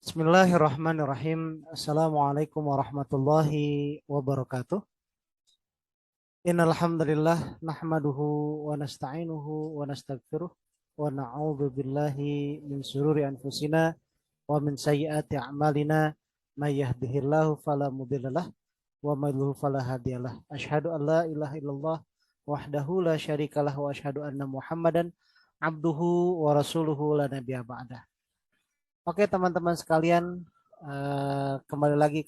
Bismillahirrahmanirrahim. Assalamualaikum warahmatullahi wabarakatuh. Innal hamdalillah nahmaduhu wa nasta'inuhu wa nastaghfiruh wa na'udzu billahi min shururi anfusina wa min sayyiati a'malina may yahdihillahu fala mudhillalah wa may yudhlil fala hadiyalah. Asyhadu an la ilaha illallah wahdahu la syarikalah wa asyhadu anna Muhammadan abduhu wa rasuluhu la nabiyya ba'dah. Oke teman-teman sekalian, kembali lagi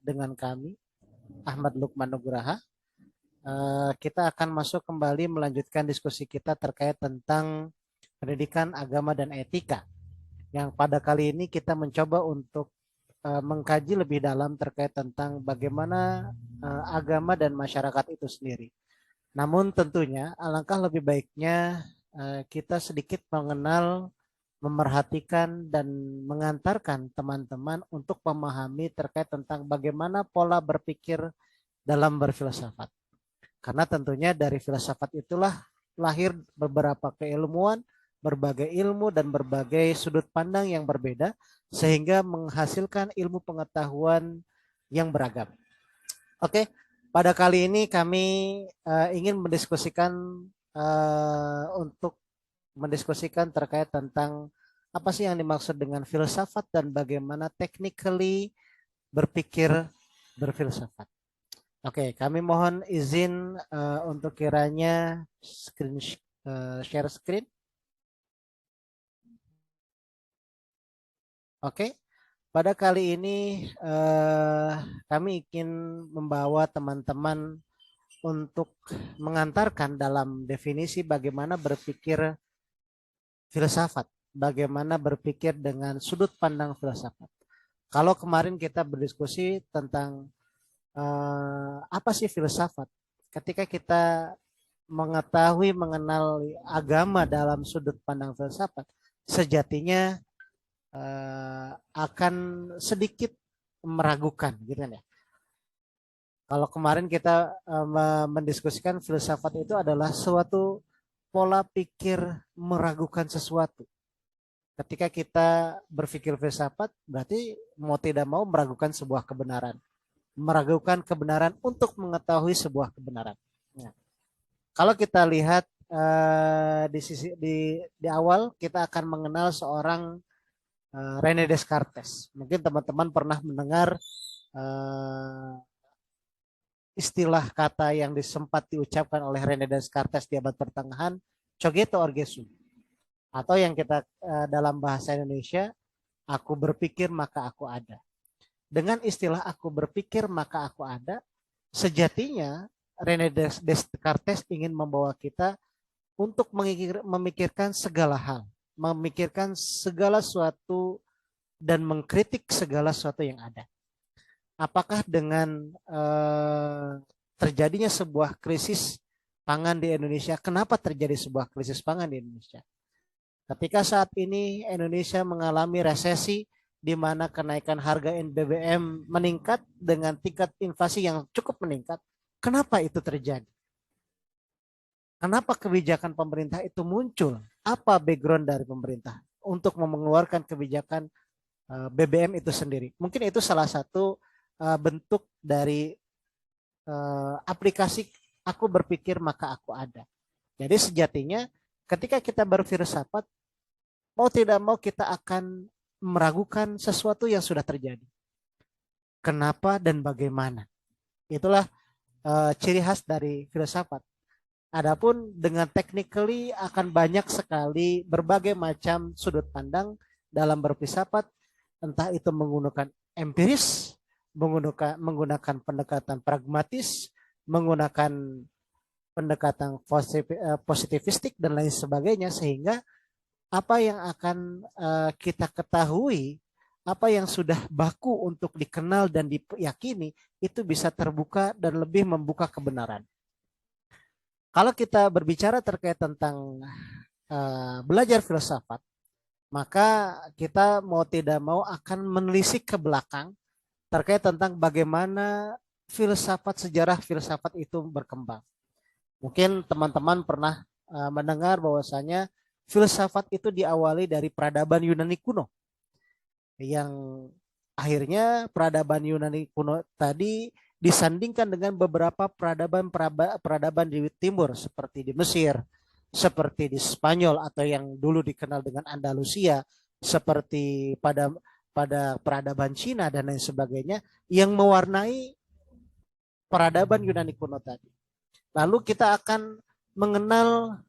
dengan kami Ahmad Lukman Nugraha. Kita akan masuk kembali melanjutkan diskusi kita terkait tentang pendidikan agama dan etika. Yang pada kali ini kita mencoba untuk mengkaji lebih dalam terkait tentang bagaimana agama dan masyarakat itu sendiri. Namun tentunya alangkah lebih baiknya kita sedikit mengenal, memerhatikan dan mengantarkan teman-teman untuk memahami terkait tentang bagaimana pola berpikir dalam berfilsafat. Karena tentunya dari filsafat itulah lahir beberapa keilmuan, berbagai ilmu dan berbagai sudut pandang yang berbeda sehingga menghasilkan ilmu pengetahuan yang beragam. Oke, pada kali ini kami ingin mendiskusikan terkait tentang apa sih yang dimaksud dengan filsafat dan bagaimana technically berpikir berfilsafat. Oke, kami mohon izin untuk kiranya share screen. Oke, pada kali ini kami ingin membawa teman-teman untuk mengantarkan dalam definisi bagaimana berpikir filsafat, bagaimana berpikir dengan sudut pandang filsafat. Kalau kemarin kita berdiskusi tentang apa sih filsafat, ketika kita mengetahui mengenal agama dalam sudut pandang filsafat, sejatinya akan sedikit meragukan, gitu kan ya. Kalau kemarin kita mendiskusikan filsafat itu adalah suatu pola pikir meragukan sesuatu. Ketika kita berpikir filsafat, berarti mau tidak mau meragukan sebuah kebenaran. Meragukan kebenaran untuk mengetahui sebuah kebenaran. Nah, kalau kita lihat di awal, kita akan mengenal seorang René Descartes. Mungkin teman-teman pernah mendengar istilah kata yang sempat diucapkan oleh René Descartes di abad pertengahan, cogito ergo sum. Atau yang kita dalam bahasa Indonesia, aku berpikir maka aku ada. Dengan istilah aku berpikir maka aku ada, sejatinya René Descartes ingin membawa kita untuk memikirkan segala hal, memikirkan segala sesuatu dan mengkritik segala sesuatu yang ada. Apakah dengan terjadinya sebuah krisis pangan di Indonesia, kenapa terjadi sebuah krisis pangan di Indonesia? Ketika saat ini Indonesia mengalami resesi di mana kenaikan harga BBM meningkat dengan tingkat inflasi yang cukup meningkat, kenapa itu terjadi? Kenapa kebijakan pemerintah itu muncul? Apa background dari pemerintah untuk mengeluarkan kebijakan BBM itu sendiri? Mungkin itu salah satu bentuk dari aplikasi aku berpikir maka aku ada. Jadi sejatinya ketika kita berfilsafat, mau tidak mau kita akan meragukan sesuatu yang sudah terjadi. Kenapa dan bagaimana? Itulah ciri khas dari filsafat. Adapun dengan technically akan banyak sekali berbagai macam sudut pandang dalam berfilsafat, entah itu menggunakan empiris, menggunakan pendekatan pragmatis, menggunakan pendekatan positivistik dan lain sebagainya, sehingga apa yang akan kita ketahui, apa yang sudah baku untuk dikenal dan diyakini, itu bisa terbuka dan lebih membuka kebenaran. Kalau kita berbicara terkait tentang belajar filsafat, maka kita mau tidak mau akan menelisik ke belakang terkait tentang bagaimana sejarah filsafat itu berkembang. Mungkin teman-teman pernah mendengar bahwasanya filsafat itu diawali dari peradaban Yunani kuno. yang akhirnya peradaban Yunani kuno tadi disandingkan dengan beberapa peradaban di timur seperti di Mesir, seperti di Spanyol atau yang dulu dikenal dengan Andalusia, seperti pada pada peradaban Cina dan lain sebagainya yang mewarnai peradaban Yunani kuno tadi. Lalu kita akan mengenal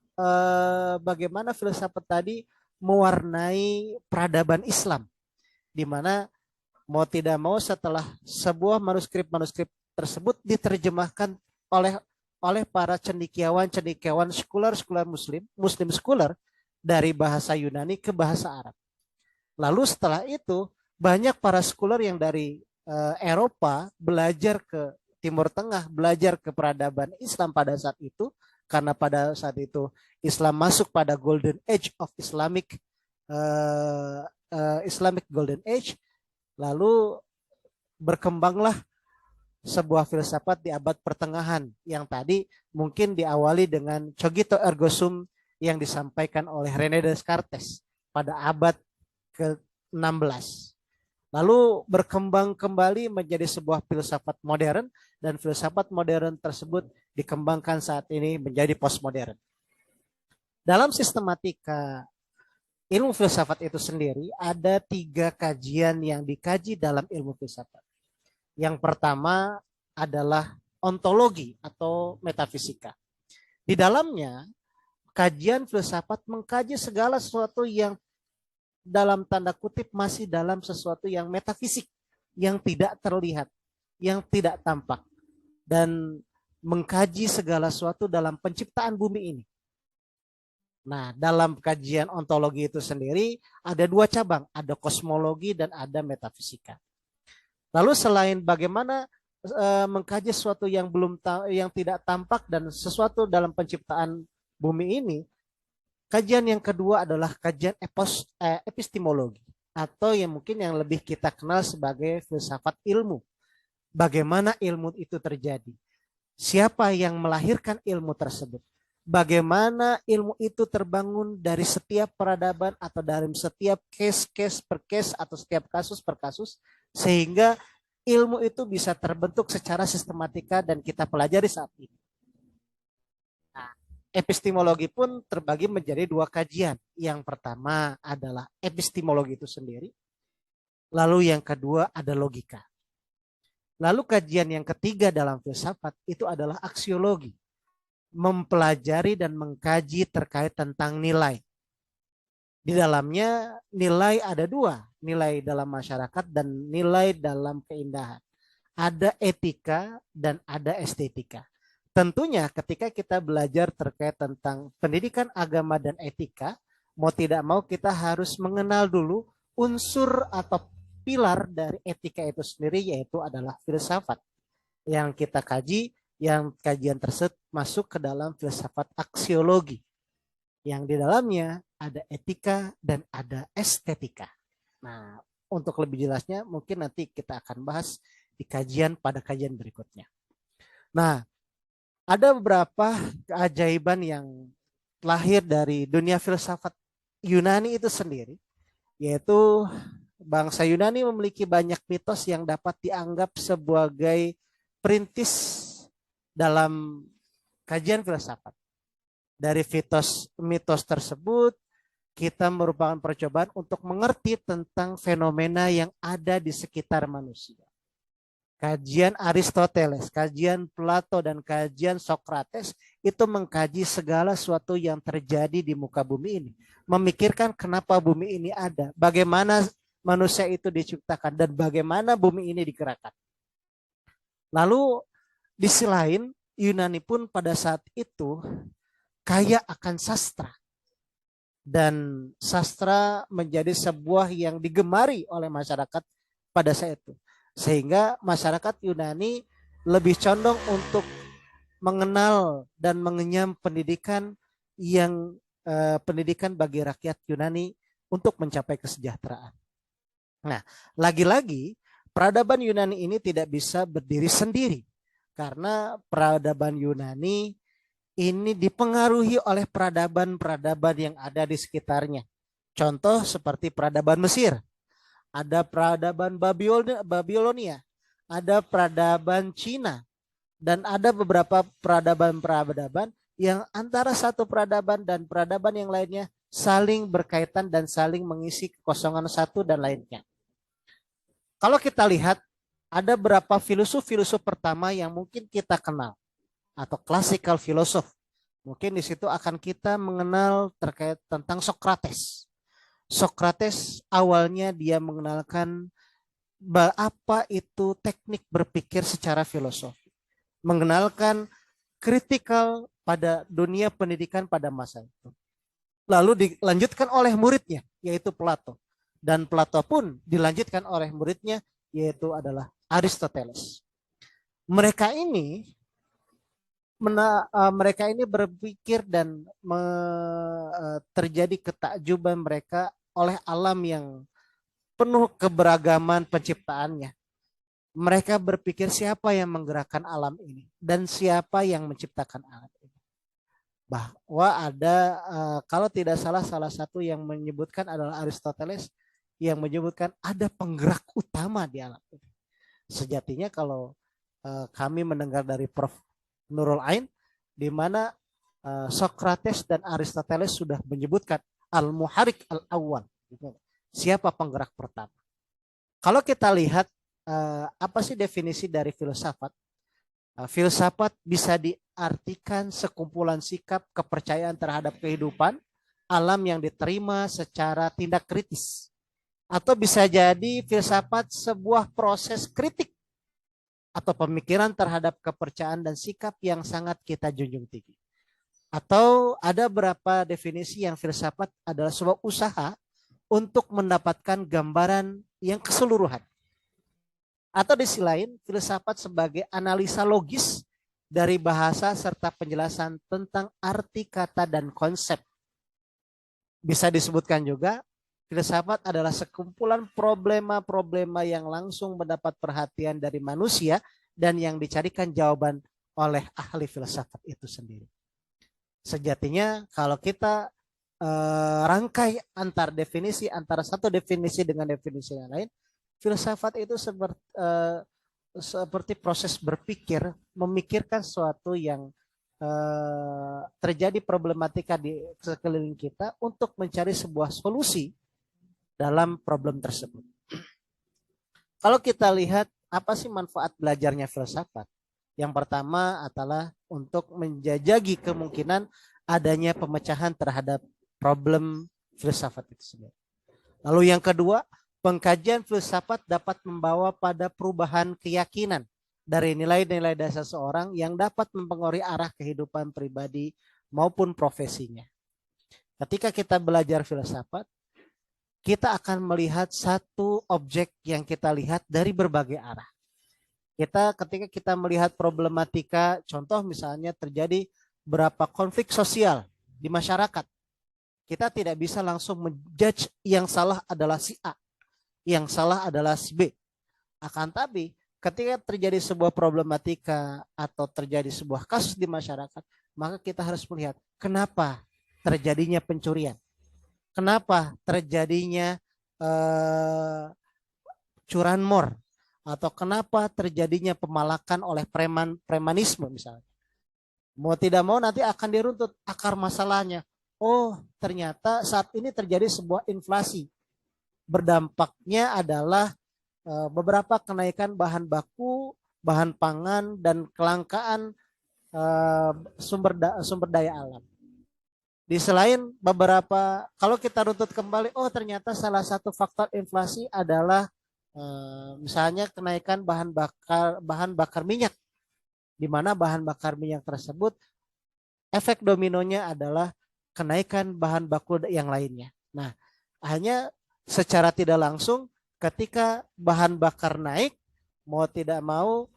bagaimana filsafat tadi mewarnai peradaban Islam, di mana mau tidak mau setelah sebuah manuskrip tersebut diterjemahkan oleh para cendekiawan scholar Muslim scholar dari bahasa Yunani ke bahasa Arab. Lalu setelah itu banyak para scholar yang dari Eropa belajar ke Timur Tengah, belajar ke peradaban Islam pada saat itu, karena pada saat itu Islam masuk pada Golden Age of Islamic Golden Age. Lalu berkembanglah sebuah filsafat di abad pertengahan yang tadi mungkin diawali dengan Cogito ergo sum yang disampaikan oleh René Descartes pada abad ke-16. Lalu berkembang kembali menjadi sebuah filsafat modern, dan filsafat modern tersebut dikembangkan saat ini menjadi postmodern. Dalam sistematika ilmu filsafat itu sendiri ada 3 kajian yang dikaji dalam ilmu filsafat. Yang pertama adalah ontologi atau metafisika. Di dalamnya kajian filsafat mengkaji segala sesuatu yang dalam tanda kutip masih dalam sesuatu yang metafisik, yang tidak terlihat, yang tidak tampak, dan mengkaji segala sesuatu dalam penciptaan bumi ini. Nah, dalam kajian ontologi itu sendiri ada 2 cabang, ada kosmologi dan ada metafisika. Lalu selain bagaimana mengkaji sesuatu yang yang tidak tampak dan sesuatu dalam penciptaan bumi ini, kajian yang kedua adalah kajian epistemologi atau yang mungkin yang lebih kita kenal sebagai filsafat ilmu. Bagaimana ilmu itu terjadi? Siapa yang melahirkan ilmu tersebut? Bagaimana ilmu itu terbangun dari setiap peradaban atau dari setiap case per case atau setiap kasus per kasus, sehingga ilmu itu bisa terbentuk secara sistematika dan kita pelajari saat ini. Nah, epistemologi pun terbagi menjadi 2 kajian. Yang pertama adalah epistemologi itu sendiri, lalu yang kedua ada logika. Lalu kajian yang ketiga dalam filsafat itu adalah aksiologi, mempelajari dan mengkaji terkait tentang nilai. Di dalamnya nilai ada 2, nilai dalam masyarakat dan nilai dalam keindahan. Ada etika dan ada estetika. Tentunya ketika kita belajar terkait tentang pendidikan agama dan etika, mau tidak mau kita harus mengenal dulu unsur atau pilar dari etika itu sendiri, yaitu adalah filsafat. Yang kita kaji, yang kajian tersebut masuk ke dalam filsafat aksiologi. Yang di dalamnya ada etika dan ada estetika. Nah, untuk lebih jelasnya mungkin nanti kita akan bahas di kajian pada kajian berikutnya. Nah, ada beberapa keajaiban yang lahir dari dunia filsafat Yunani itu sendiri, yaitu bangsa Yunani memiliki banyak mitos yang dapat dianggap sebagai perintis dalam kajian filsafat. Dari mitos tersebut, kita merupakan percobaan untuk mengerti tentang fenomena yang ada di sekitar manusia. Kajian Aristoteles, kajian Plato, dan kajian Socrates itu mengkaji segala sesuatu yang terjadi di muka bumi ini. Memikirkan kenapa bumi ini ada, bagaimana manusia itu diciptakan, dan bagaimana bumi ini digerakkan. Lalu di sisi lain, Yunani pun pada saat itu kaya akan sastra, dan sastra menjadi sebuah yang digemari oleh masyarakat pada saat itu, sehingga masyarakat Yunani lebih condong untuk mengenal dan mengenyam pendidikan yang pendidikan bagi rakyat Yunani untuk mencapai kesejahteraan. Nah, lagi-lagi peradaban Yunani ini tidak bisa berdiri sendiri, karena peradaban Yunani ini dipengaruhi oleh peradaban-peradaban yang ada di sekitarnya. Contoh seperti peradaban Mesir. ada peradaban Babilonia, ada peradaban Cina, dan ada beberapa peradaban-peradaban yang antara satu peradaban dan peradaban yang lainnya saling berkaitan dan saling mengisi kekosongan satu dan lainnya. Kalau kita lihat, ada berapa filosof-filosof pertama yang mungkin kita kenal atau classical filosof. Mungkin di situ akan kita mengenal terkait tentang Socrates. Socrates awalnya dia mengenalkan apa itu teknik berpikir secara filosofi. Mengenalkan kritikal pada dunia pendidikan pada masa itu. Lalu dilanjutkan oleh muridnya, yaitu Plato. Dan Plato pun dilanjutkan oleh muridnya, yaitu adalah Aristoteles. Mereka ini berpikir dan terjadi ketakjuban mereka oleh alam yang penuh keberagaman penciptaannya. Mereka berpikir siapa yang menggerakkan alam ini dan siapa yang menciptakan alam ini. Bahwa ada kalau tidak salah satu yang menyebutkan adalah Aristoteles yang menyebutkan ada penggerak utama di alam ini. Sejatinya kalau kami mendengar dari Prof. Nurul Ain, di mana Socrates dan Aristoteles sudah menyebutkan al-muharik al-awwal. Siapa penggerak pertama? Kalau kita lihat apa sih definisi dari filsafat? Filsafat bisa diartikan sekumpulan sikap kepercayaan terhadap kehidupan, alam yang diterima secara tindak kritis. Atau bisa jadi filsafat sebuah proses kritik atau pemikiran terhadap kepercayaan dan sikap yang sangat kita junjung tinggi. Atau ada beberapa definisi yang filsafat adalah sebuah usaha untuk mendapatkan gambaran yang keseluruhan. Atau di sisi lain, filsafat sebagai analisa logis dari bahasa serta penjelasan tentang arti kata dan konsep. Bisa disebutkan juga, filsafat adalah sekumpulan problema-problema yang langsung mendapat perhatian dari manusia dan yang dicarikan jawaban oleh ahli filsafat itu sendiri. Sejatinya kalau kita rangkai antar definisi, antara satu definisi dengan definisi yang lain, filsafat itu seperti proses berpikir, memikirkan sesuatu yang terjadi problematika di sekeliling kita untuk mencari sebuah solusi dalam problem tersebut. Kalau kita lihat apa sih manfaat belajarnya filsafat? Yang pertama adalah untuk menjajaki kemungkinan adanya pemecahan terhadap problem filsafat itu sendiri. Lalu yang kedua, pengkajian filsafat dapat membawa pada perubahan keyakinan dari nilai-nilai dasar seseorang yang dapat mempengaruhi arah kehidupan pribadi maupun profesinya. Ketika kita belajar filsafat, kita akan melihat satu objek yang kita lihat dari berbagai arah. Ketika kita melihat problematika, contoh misalnya terjadi berapa konflik sosial di masyarakat, kita tidak bisa langsung menjudge yang salah adalah si A, yang salah adalah si B. Akan tapi ketika terjadi sebuah problematika atau terjadi sebuah kasus di masyarakat, maka kita harus melihat kenapa terjadinya pencurian, kenapa terjadinya curanmor, atau kenapa terjadinya pemalakan oleh premanisme misalnya. Mau tidak mau nanti akan diruntut akar masalahnya. Oh, ternyata saat ini terjadi sebuah inflasi. Berdampaknya adalah beberapa kenaikan bahan baku, bahan pangan, dan kelangkaan sumber daya alam. Di selain beberapa, kalau kita runtut kembali, oh ternyata salah satu faktor inflasi adalah misalnya kenaikan bahan bakar minyak, di mana bahan bakar minyak tersebut efek dominonya adalah kenaikan bahan baku yang lainnya. Nah, hanya secara tidak langsung ketika bahan bakar naik, mau tidak mau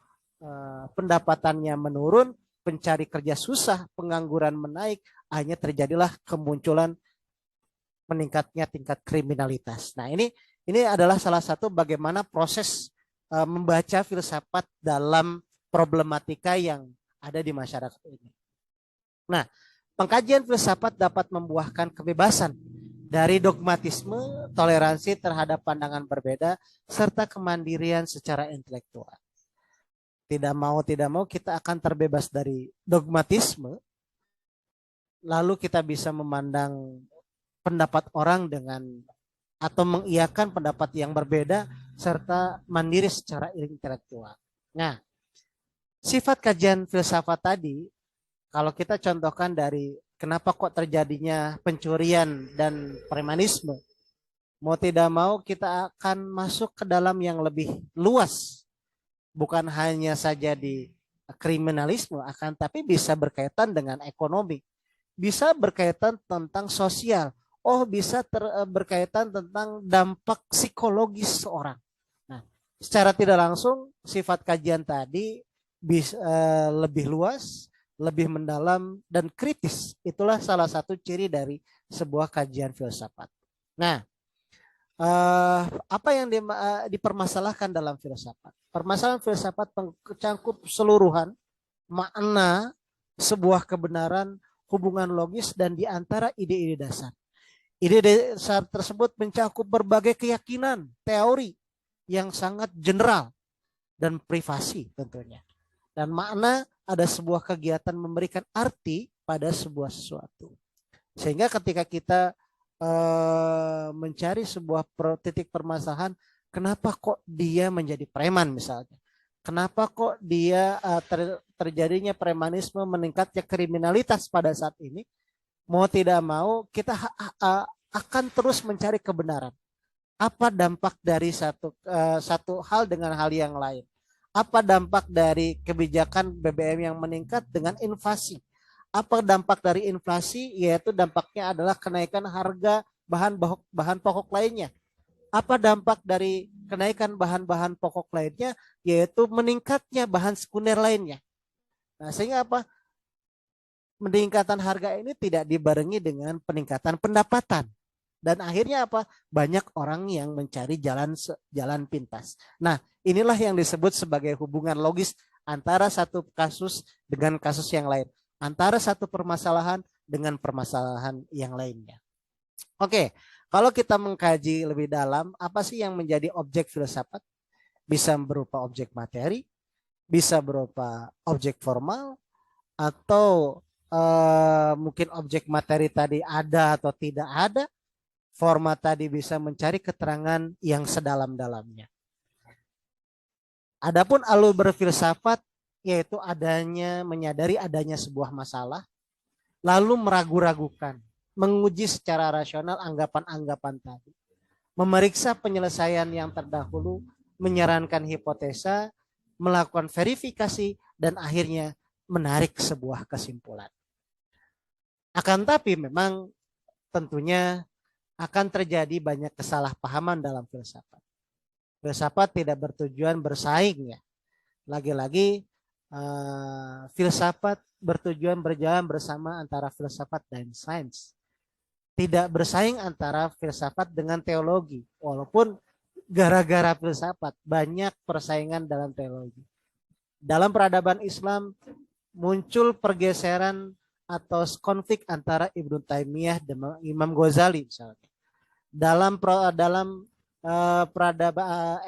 pendapatannya menurun, pencari kerja susah, pengangguran menaik, hanya terjadilah kemunculan meningkatnya tingkat kriminalitas. Nah, ini adalah salah satu bagaimana proses membaca filsafat dalam problematika yang ada di masyarakat ini. Nah, pengkajian filsafat dapat membuahkan kebebasan dari dogmatisme, toleransi terhadap pandangan berbeda, serta kemandirian secara intelektual. Tidak mau kita akan terbebas dari dogmatisme, lalu kita bisa memandang pendapat orang dengan atau mengiyakan pendapat yang berbeda serta mandiri secara intelektual. Nah, sifat kajian filsafat tadi, kalau kita contohkan dari kenapa kok terjadinya pencurian dan premanisme, mau tidak mau kita akan masuk ke dalam yang lebih luas, bukan hanya saja di kriminalisme, akan tapi bisa berkaitan dengan ekonomi, bisa berkaitan tentang sosial, bisa berkaitan tentang dampak psikologis seorang. Nah, secara tidak langsung sifat kajian tadi bisa lebih luas, lebih mendalam dan kritis. Itulah salah satu ciri dari sebuah kajian filsafat. Nah, apa yang dipermasalahkan dalam filsafat? Permasalahan filsafat mencangkup seluruhan makna sebuah kebenaran, hubungan logis, dan di antara ide-ide dasar. Ide dasar tersebut mencakup berbagai keyakinan, teori yang sangat general dan privasi tentunya. Dan makna ada sebuah kegiatan memberikan arti pada sebuah sesuatu. Sehingga ketika kita mencari sebuah titik permasalahan, kenapa kok dia menjadi preman misalnya? Kenapa kok dia terjadinya premanisme, meningkatnya kriminalitas pada saat ini? Mau tidak mau kita akan terus mencari kebenaran. Apa dampak dari satu hal dengan hal yang lain? Apa dampak dari kebijakan BBM yang meningkat dengan inflasi? Apa dampak dari inflasi? Yaitu dampaknya adalah kenaikan harga bahan pokok lainnya. Apa dampak dari kenaikan bahan-bahan pokok lainnya? Yaitu meningkatnya bahan sekunder lainnya. Nah, sehingga apa? Peningkatan harga ini tidak dibarengi dengan peningkatan pendapatan. Dan akhirnya apa? Banyak orang yang mencari jalan pintas. Nah, inilah yang disebut sebagai hubungan logis antara satu kasus dengan kasus yang lain. Antara satu permasalahan dengan permasalahan yang lainnya. Oke, kalau kita mengkaji lebih dalam, apa sih yang menjadi objek filsafat? Bisa berupa objek materi, bisa berupa objek formal, atau mungkin objek materi tadi ada atau tidak ada. Format tadi bisa mencari keterangan yang sedalam-dalamnya. Adapun alur berfilsafat yaitu menyadari adanya sebuah masalah, lalu meragu-ragukan, menguji secara rasional anggapan-anggapan tadi, memeriksa penyelesaian yang terdahulu, menyarankan hipotesa, melakukan verifikasi, dan akhirnya menarik sebuah kesimpulan. Akan tapi memang tentunya akan terjadi banyak kesalahpahaman dalam filsafat. Filsafat tidak bertujuan bersaing ya. Lagi-lagi filsafat bertujuan berjalan bersama antara filsafat dan sains. Tidak bersaing antara filsafat dengan teologi. Walaupun gara-gara filsafat banyak persaingan dalam teologi. Dalam peradaban Islam muncul pergeseran atau konflik antara Ibnu Taimiyah dan Imam Ghazali misalnya. Dalam peradaban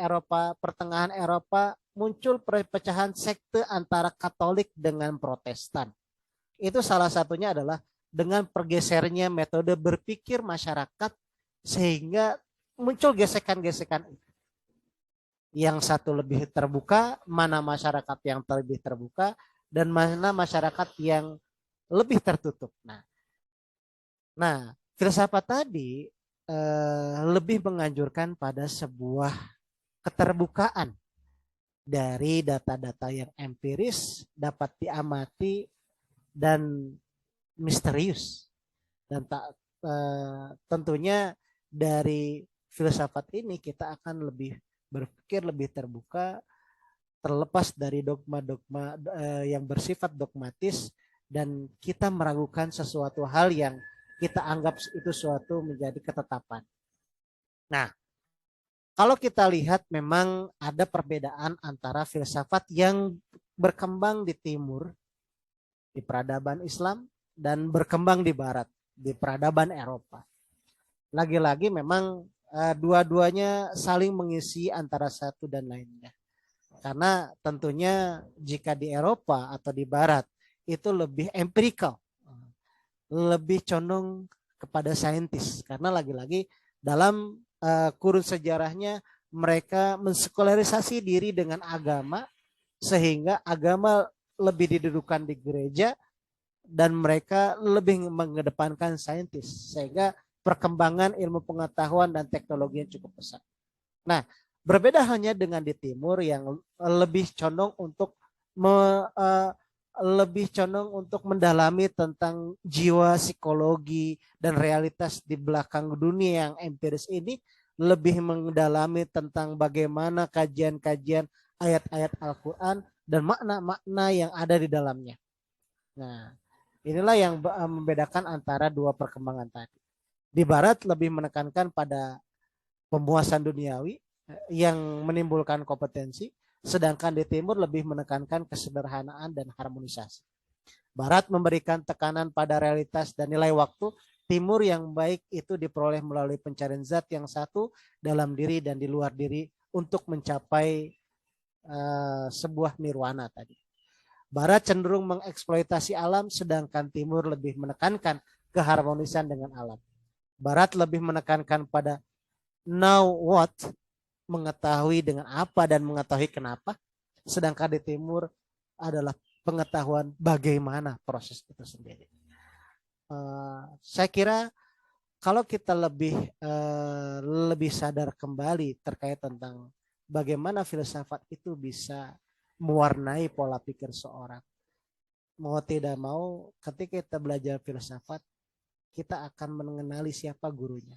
Eropa, pertengahan Eropa muncul perpecahan sekte antara Katolik dengan Protestan. Itu salah satunya adalah dengan pergesernya metode berpikir masyarakat sehingga muncul gesekan-gesekan. Yang satu lebih terbuka, mana masyarakat yang lebih terbuka dan mana masyarakat yang lebih tertutup. Nah, filsafat tadi lebih menganjurkan pada sebuah keterbukaan dari data-data yang empiris, dapat diamati dan misterius. Dan tentunya dari filsafat ini kita akan lebih berpikir lebih terbuka, terlepas dari dogma-dogma yang bersifat dogmatis dan kita meragukan sesuatu hal yang kita anggap itu suatu menjadi ketetapan. Nah, kalau kita lihat memang ada perbedaan antara filsafat yang berkembang di timur, di peradaban Islam, dan berkembang di barat, di peradaban Eropa. Lagi-lagi memang dua-duanya saling mengisi antara satu dan lainnya. Karena tentunya jika di Eropa atau di Barat itu lebih empirical, lebih condong kepada saintis. Karena lagi-lagi dalam kurun sejarahnya mereka mensekularisasi diri dengan agama sehingga agama lebih didudukan di gereja dan mereka lebih mengedepankan saintis sehingga perkembangan ilmu pengetahuan dan teknologi yang cukup besar. Nah, berbeda hanya dengan di timur yang lebih condong untuk lebih condong untuk mendalami tentang jiwa, psikologi dan realitas di belakang dunia yang empiris ini, lebih mendalami tentang bagaimana kajian-kajian ayat-ayat Al-Quran dan makna-makna yang ada di dalamnya. Nah, inilah yang membedakan antara dua perkembangan tadi. Di barat lebih menekankan pada pemuasan duniawi yang menimbulkan kompetensi, sedangkan di timur lebih menekankan kesederhanaan dan harmonisasi. Barat memberikan tekanan pada realitas dan nilai waktu, timur yang baik itu diperoleh melalui pencarian zat yang satu dalam diri dan di luar diri untuk mencapai sebuah nirwana tadi. Barat cenderung mengeksploitasi alam, sedangkan timur lebih menekankan keharmonisan dengan alam. Barat lebih menekankan pada know what, mengetahui dengan apa dan mengetahui kenapa, sedangkan di timur adalah pengetahuan bagaimana proses itu sendiri. Saya kira kalau kita lebih sadar kembali terkait tentang bagaimana filsafat itu bisa mewarnai pola pikir seorang, mau tidak mau ketika kita belajar filsafat kita akan mengenali siapa gurunya,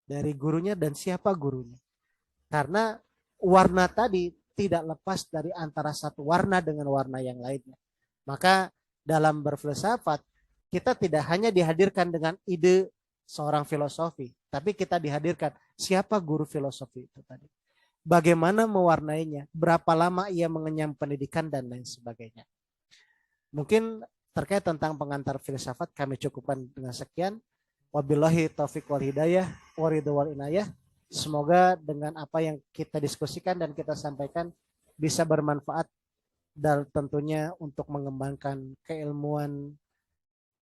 dari gurunya dan siapa gurunya. Karena warna tadi tidak lepas dari antara satu warna dengan warna yang lainnya. Maka dalam berfilsafat kita tidak hanya dihadirkan dengan ide seorang filosofi, tapi kita dihadirkan siapa guru filosofi itu tadi. Bagaimana mewarnainya, berapa lama ia mengenyam pendidikan dan lain sebagainya. Mungkin terkait tentang pengantar filsafat kami cukupkan dengan sekian. Wabillahi taufiq wal hidayah, waridhu wal inayah. Semoga dengan apa yang kita diskusikan dan kita sampaikan bisa bermanfaat dan tentunya untuk mengembangkan keilmuan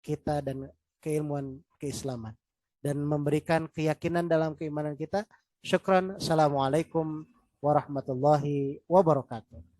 kita dan keilmuan keislaman dan memberikan keyakinan dalam keimanan kita. Syukran. Assalamualaikum warahmatullahi wabarakatuh.